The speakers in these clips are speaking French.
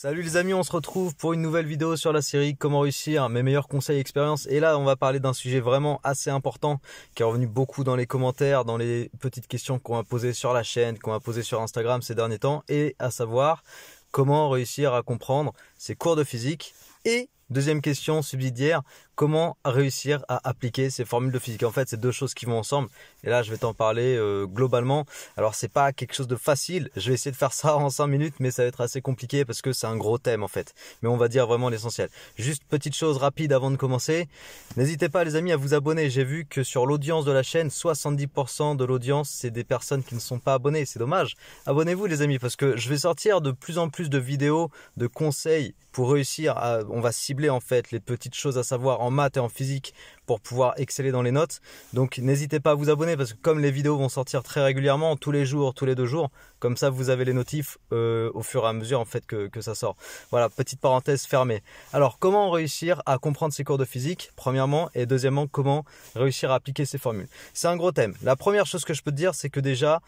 Salut les amis, on se retrouve pour une nouvelle vidéo sur la série Comment réussir, mes meilleurs conseils et expériences. Et là, on va parler d'un sujet vraiment assez important qui est revenu beaucoup dans les commentaires, dans les petites questions qu'on m'a posées sur la chaîne, qu'on m'a posées sur Instagram ces derniers temps, et à savoir comment réussir à comprendre ces cours de physique. Et deuxième question subsidiaire, comment réussir à appliquer ces formules de physique. En fait, c'est deux choses qui vont ensemble. Et là, je vais t'en parler globalement. Alors, c'est pas quelque chose de facile. Je vais essayer de faire ça en 5 minutes, mais ça va être assez compliqué parce que c'est un gros thème en fait. Mais on va dire vraiment l'essentiel. Juste petite chose rapide avant de commencer. N'hésitez pas les amis à vous abonner. J'ai vu que sur l'audience de la chaîne, 70% de l'audience, c'est des personnes qui ne sont pas abonnées. C'est dommage. Abonnez-vous les amis parce que je vais sortir de plus en plus de vidéos, de conseils pour réussir à... On va cibler en fait les petites choses à savoir en maths et en physique pour pouvoir exceller dans les notes. Donc n'hésitez pas à vous abonner parce que comme les vidéos vont sortir très régulièrement, tous les jours, tous les 2 jours, comme ça vous avez les notifs au fur et à mesure en fait que ça sort. Voilà, petite parenthèse fermée. Alors comment réussir à comprendre ces cours de physique, premièrement, et deuxièmement, comment réussir à appliquer ces formules. C'est un gros thème. La première chose que je peux te dire, c'est que déjà,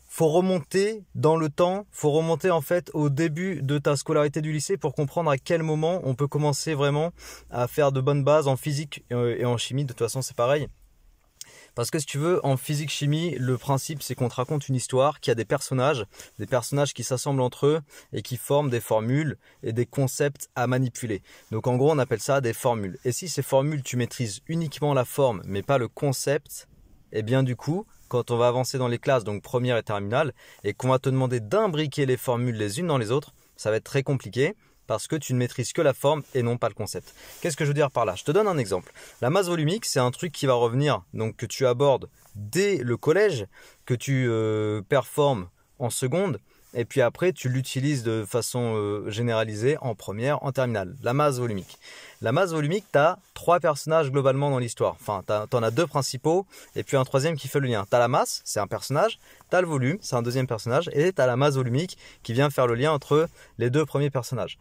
faut remonter dans le temps, faut remonter en fait au début de ta scolarité du lycée pour comprendre à quel moment on peut commencer vraiment à faire de bonnes bases en physique et en chimie. De toute façon, c'est pareil. Parce que si tu veux, en physique-chimie, le principe c'est qu'on te raconte une histoire qui a des personnages qui s'assemblent entre eux et qui forment des formules et des concepts à manipuler. Donc en gros, on appelle ça des formules. Et si ces formules, tu maîtrises uniquement la forme mais pas le concept, eh bien du coup, quand on va avancer dans les classes, donc première et terminale, et qu'on va te demander d'imbriquer les formules les unes dans les autres, ça va être très compliqué parce que tu ne maîtrises que la forme et non pas le concept. Qu'est-ce que je veux dire par là? Je te donne un exemple. La masse volumique, c'est un truc qui va revenir, donc que tu abordes dès le collège, que tu performes en seconde, et puis après tu l'utilises de façon généralisée en première, en terminale. La masse volumique. La masse volumique, tu as 3 personnages globalement dans l'histoire. Enfin, tu en as 2 principaux et puis un troisième qui fait le lien. Tu as la masse, c'est un personnage, tu as le volume, c'est un deuxième personnage, et tu as la masse volumique qui vient faire le lien entre les 2 premiers personnages.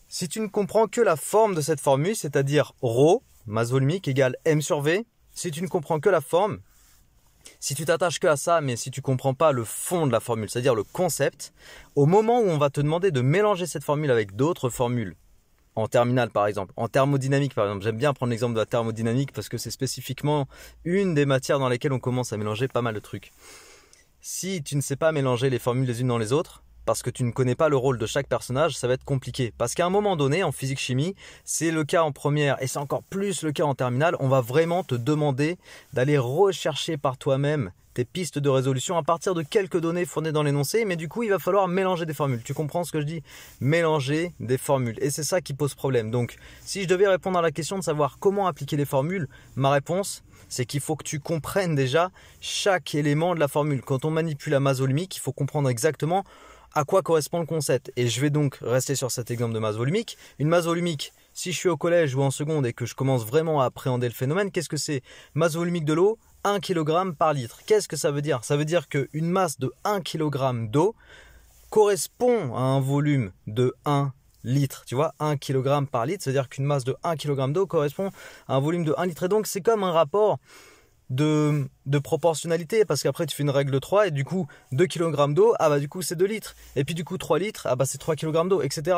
Si tu ne comprends que la forme de cette formule, c'est-à-dire ρ, masse volumique, égale m sur v, si tu ne comprends que la forme, si tu t'attaches que à ça, mais si tu ne comprends pas le fond de la formule, c'est-à-dire le concept, au moment où on va te demander de mélanger cette formule avec d'autres formules, en terminale par exemple, en thermodynamique par exemple, j'aime bien prendre l'exemple de la thermodynamique parce que c'est spécifiquement une des matières dans lesquelles on commence à mélanger pas mal de trucs. Si tu ne sais pas mélanger les formules les unes dans les autres, parce que tu ne connais pas le rôle de chaque personnage, ça va être compliqué. Parce qu'à un moment donné, en physique-chimie, c'est le cas en première et c'est encore plus le cas en terminale, on va vraiment te demander d'aller rechercher par toi-même tes pistes de résolution à partir de quelques données fournies dans l'énoncé, mais du coup, il va falloir mélanger des formules. Tu comprends ce que je dis? Mélanger des formules. Et c'est ça qui pose problème. Donc, si je devais répondre à la question de savoir comment appliquer les formules, ma réponse, c'est qu'il faut que tu comprennes déjà chaque élément de la formule. Quand on manipule la masse volumique, il faut comprendre exactement à quoi correspond le concept. Et je vais donc rester sur cet exemple de masse volumique. Une masse volumique, si je suis au collège ou en seconde et que je commence vraiment à appréhender le phénomène, qu'est-ce que c'est? Masse volumique de l'eau, 1 kg par litre. Qu'est-ce que ça veut dire? Ça veut dire qu'une masse de 1 kg d'eau correspond à un volume de 1 litre. Tu vois, 1 kg par litre, c'est-à-dire qu'une masse de 1 kg d'eau correspond à un volume de 1 litre. Et donc, c'est comme un rapport de proportionnalité, parce qu'après tu fais une règle de 3 et du coup 2 kg d'eau, ah bah du coup c'est 2 litres, et puis du coup 3 litres, ah bah c'est 3 kg d'eau, etc.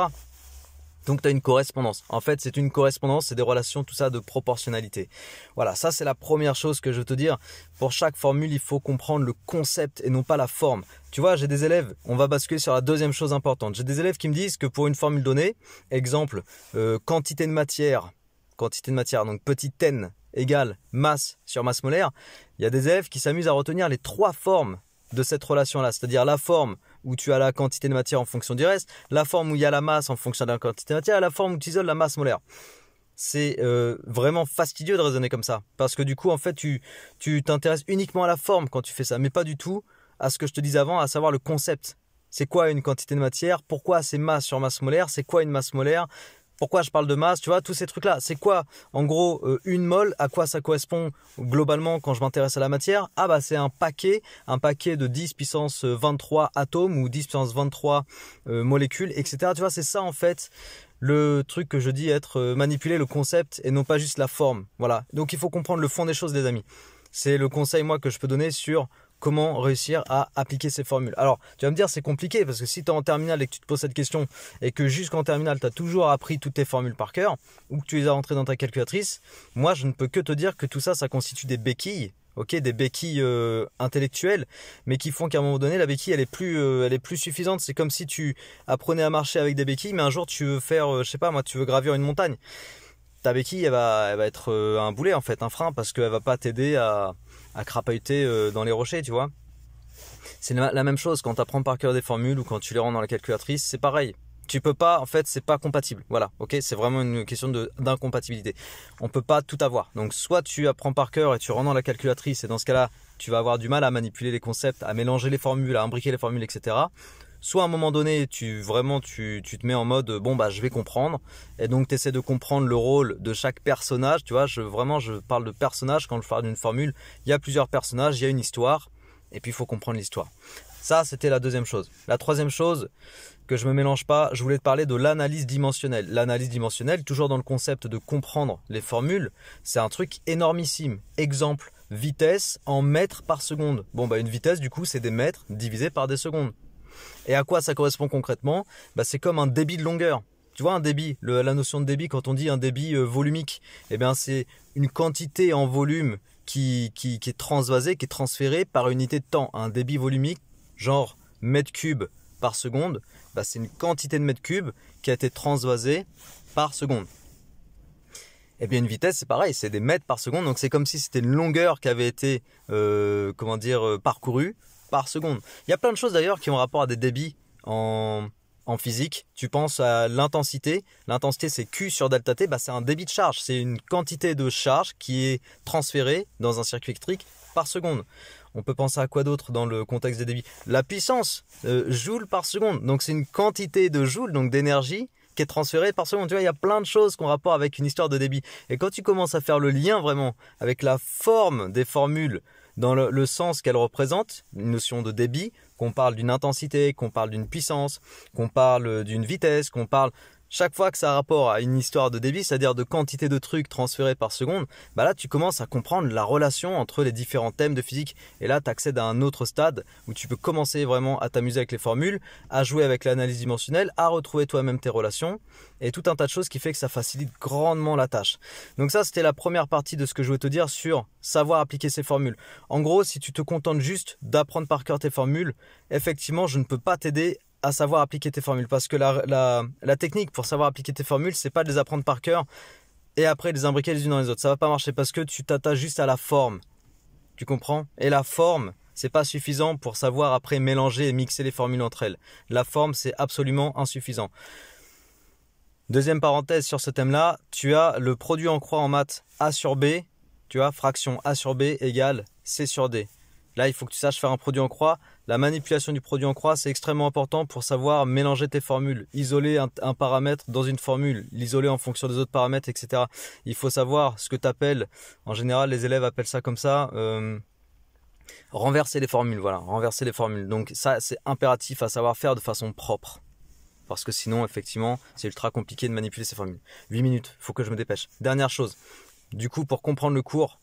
Donc tu as une correspondance. En fait, c'est une correspondance, c'est des relations, tout ça de proportionnalité. Voilà, ça c'est la première chose que je veux te dire. Pour chaque formule, il faut comprendre le concept et non pas la forme. Tu vois, j'ai des élèves, on va basculer sur la deuxième chose importante. J'ai des élèves qui me disent que pour une formule donnée, exemple, quantité de matière, donc petit n égale masse sur masse molaire, il y a des élèves qui s'amusent à retenir les 3 formes de cette relation-là, c'est-à-dire la forme où tu as la quantité de matière en fonction du reste, la forme où il y a la masse en fonction de la quantité de matière et la forme où tu isoles la masse molaire. C'est vraiment fastidieux de raisonner comme ça, parce que du coup, en fait, tu t'intéresses uniquement à la forme quand tu fais ça, mais pas du tout à ce que je te disais avant, à savoir le concept. C'est quoi une quantité de matière? Pourquoi c'est masse sur masse molaire? C'est quoi une masse molaire? Pourquoi je parle de masse, tu vois, tous ces trucs-là. C'est quoi, en gros, une mole, à quoi ça correspond globalement quand je m'intéresse à la matière? Ah bah c'est un paquet de 10 puissance 23 atomes ou 10 puissance 23 molécules, etc. Tu vois, c'est ça en fait le truc que je dis être manipuler le concept et non pas juste la forme. Voilà, donc il faut comprendre le fond des choses les amis. C'est le conseil moi que je peux donner sur comment réussir à appliquer ces formules. Alors, tu vas me dire, c'est compliqué parce que si tu es en terminale et que tu te poses cette question et que jusqu'en terminale, tu as toujours appris toutes tes formules par cœur ou que tu les as rentrées dans ta calculatrice, moi, je ne peux que te dire que tout ça, ça constitue des béquilles. Ok, des béquilles intellectuelles, mais qui font qu'à un moment donné, la béquille, elle est plus suffisante. C'est comme si tu apprenais à marcher avec des béquilles, mais un jour, tu veux faire, je sais pas moi, tu veux gravir une montagne. Ta béquille, elle va être un boulet en fait, un frein, parce qu'elle va pas t'aider à crapahuter dans les rochers, tu vois. C'est la même chose quand tu apprends par cœur des formules ou quand tu les rends dans la calculatrice, c'est pareil. Tu peux pas, en fait, c'est pas compatible. Voilà, ok, c'est vraiment une question d'incompatibilité. On peut pas tout avoir. Donc, soit tu apprends par cœur et tu rends dans la calculatrice, et dans ce cas-là, tu vas avoir du mal à manipuler les concepts, à mélanger les formules, à imbriquer les formules, etc. Soit à un moment donné, tu te mets en mode, bon, bah, je vais comprendre. Et donc, tu essaies de comprendre le rôle de chaque personnage. Tu vois, je parle de personnage quand je parle d'une formule. Il y a plusieurs personnages, il y a une histoire. Et puis, il faut comprendre l'histoire. Ça, c'était la deuxième chose. La troisième chose, que je me mélange pas, je voulais te parler de l'analyse dimensionnelle. L'analyse dimensionnelle, toujours dans le concept de comprendre les formules, c'est un truc énormissime. Exemple, vitesse en mètres par seconde. Bon, bah, une vitesse, du coup, c'est des mètres divisé par des secondes. Et à quoi ça correspond concrètement? Bah, c'est comme un débit de longueur. Tu vois, un débit, la notion de débit, quand on dit un débit volumique, eh bien, c'est une quantité en volume qui est transvasée, qui est transférée par unité de temps. Un débit volumique, genre mètre cube par seconde, bah, c'est une quantité de mètres cubes qui a été transvasée par seconde. Et bien une vitesse, c'est pareil, c'est des mètres par seconde, donc c'est comme si c'était une longueur qui avait été parcourue par seconde. Il y a plein de choses d'ailleurs qui ont rapport à des débits en physique. Tu penses à l'intensité, l'intensité c'est Q sur delta T, bah, c'est un débit de charge, c'est une quantité de charge qui est transférée dans un circuit électrique par seconde. On peut penser à quoi d'autre dans le contexte des débits? La puissance, joules par seconde. Donc c'est une quantité de joules, donc d'énergie, qui est transférée par seconde. Tu vois, il y a plein de choses qui ont rapport avec une histoire de débit. Et quand tu commences à faire le lien vraiment avec la forme des formules, dans le sens qu'elles représentent, une notion de débit, qu'on parle d'une intensité, qu'on parle d'une puissance, qu'on parle d'une vitesse, qu'on parle... Chaque fois que ça a rapport à une histoire de débit, c'est-à-dire de quantité de trucs transférés par seconde, bah là tu commences à comprendre la relation entre les différents thèmes de physique. Et là tu accèdes à un autre stade où tu peux commencer vraiment à t'amuser avec les formules, à jouer avec l'analyse dimensionnelle, à retrouver toi-même tes relations et tout un tas de choses qui fait que ça facilite grandement la tâche. Donc ça c'était la première partie de ce que je voulais te dire sur savoir appliquer ces formules. En gros, si tu te contentes juste d'apprendre par cœur tes formules, effectivement je ne peux pas t'aider à savoir appliquer tes formules, parce que la technique pour savoir appliquer tes formules, c'est pas de les apprendre par cœur et après les imbriquer les unes dans les autres. Ça va pas marcher parce que tu t'attaches juste à la forme. Tu comprends? Et la forme, c'est pas suffisant pour savoir après mélanger et mixer les formules entre elles. La forme, c'est absolument insuffisant. Deuxième parenthèse sur ce thème-là, tu as le produit en croix en maths A sur B, tu as fraction A sur B égale C sur D. Là, il faut que tu saches faire un produit en croix. La manipulation du produit en croix, c'est extrêmement important pour savoir mélanger tes formules, isoler un paramètre dans une formule, l'isoler en fonction des autres paramètres, etc. Il faut savoir ce que tu appelles, en général, les élèves appellent ça comme ça, renverser les formules. Voilà, renverser les formules. Donc ça, c'est impératif à savoir faire de façon propre. Parce que sinon, effectivement, c'est ultra compliqué de manipuler ces formules. 8 minutes, il faut que je me dépêche. Dernière chose, du coup, pour comprendre le cours,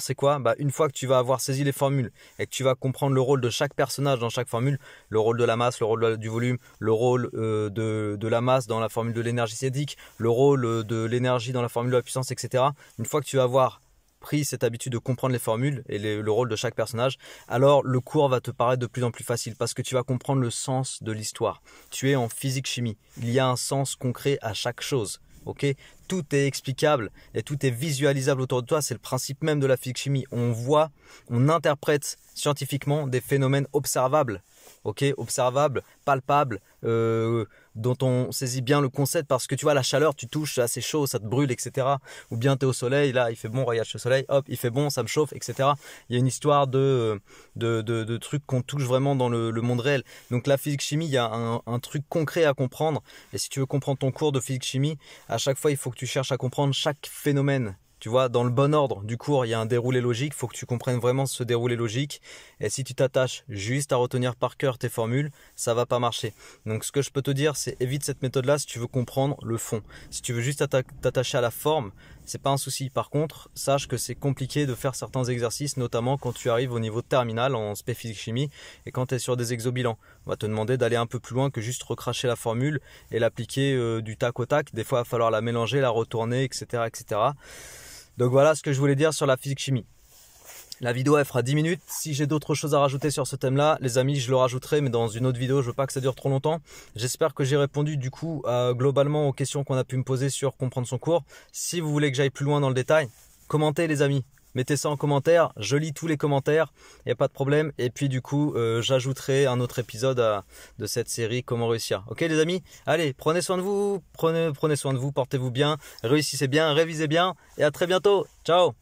c'est quoi? Bah, une fois que tu vas avoir saisi les formules et que tu vas comprendre le rôle de chaque personnage dans chaque formule, le rôle de la masse, le rôle du volume, le rôle de la masse dans la formule de l'énergie cinétique, le rôle de l'énergie dans la formule de la puissance, etc. Une fois que tu vas avoir pris cette habitude de comprendre les formules et le rôle de chaque personnage, alors le cours va te paraître de plus en plus facile parce que tu vas comprendre le sens de l'histoire. Tu es en physique-chimie. Il y a un sens concret à chaque chose. Ok, tout est explicable et tout est visualisable autour de toi. C'est le principe même de la physique-chimie. On voit, on interprète scientifiquement des phénomènes observables. Ok, observables, palpables, dont on saisit bien le concept parce que tu vois la chaleur, tu touches, c'est assez chaud, ça te brûle, etc. Ou bien tu es au soleil, là il fait bon, regarde, je suis au soleil, hop, il fait bon, ça me chauffe, etc. Il y a une histoire de trucs qu'on touche vraiment dans le monde réel. Donc la physique-chimie, il y a un truc concret à comprendre. Et si tu veux comprendre ton cours de physique-chimie, à chaque fois il faut que tu cherches à comprendre chaque phénomène. tu vois, dans le bon ordre du cours, il y a un déroulé logique, il faut que tu comprennes vraiment ce déroulé logique. Et si tu t'attaches juste à retenir par cœur tes formules, ça va pas marcher. Donc ce que je peux te dire, c'est évite cette méthode-là si tu veux comprendre le fond. Si tu veux juste t'attacher à la forme, c'est pas un souci. Par contre, sache que c'est compliqué de faire certains exercices, notamment quand tu arrives au niveau terminal en spé physique-chimie et quand tu es sur des exobilans. On va te demander d'aller un peu plus loin que juste recracher la formule et l'appliquer du tac au tac. Des fois, il va falloir la mélanger, la retourner, etc., etc. Donc voilà ce que je voulais dire sur la physique-chimie. La vidéo elle fera 10 minutes. Si j'ai d'autres choses à rajouter sur ce thème-là, les amis, je le rajouterai, mais dans une autre vidéo. Je veux pas que ça dure trop longtemps. J'espère que j'ai répondu du coup globalement aux questions qu'on a pu me poser sur comprendre son cours. Si vous voulez que j'aille plus loin dans le détail, commentez les amis. Mettez ça en commentaire, je lis tous les commentaires, il n'y a pas de problème. Et puis du coup, j'ajouterai un autre épisode de cette série Comment réussir. Ok les amis? Allez, prenez soin de vous, prenez soin de vous, portez-vous bien, réussissez bien, révisez bien et à très bientôt. Ciao!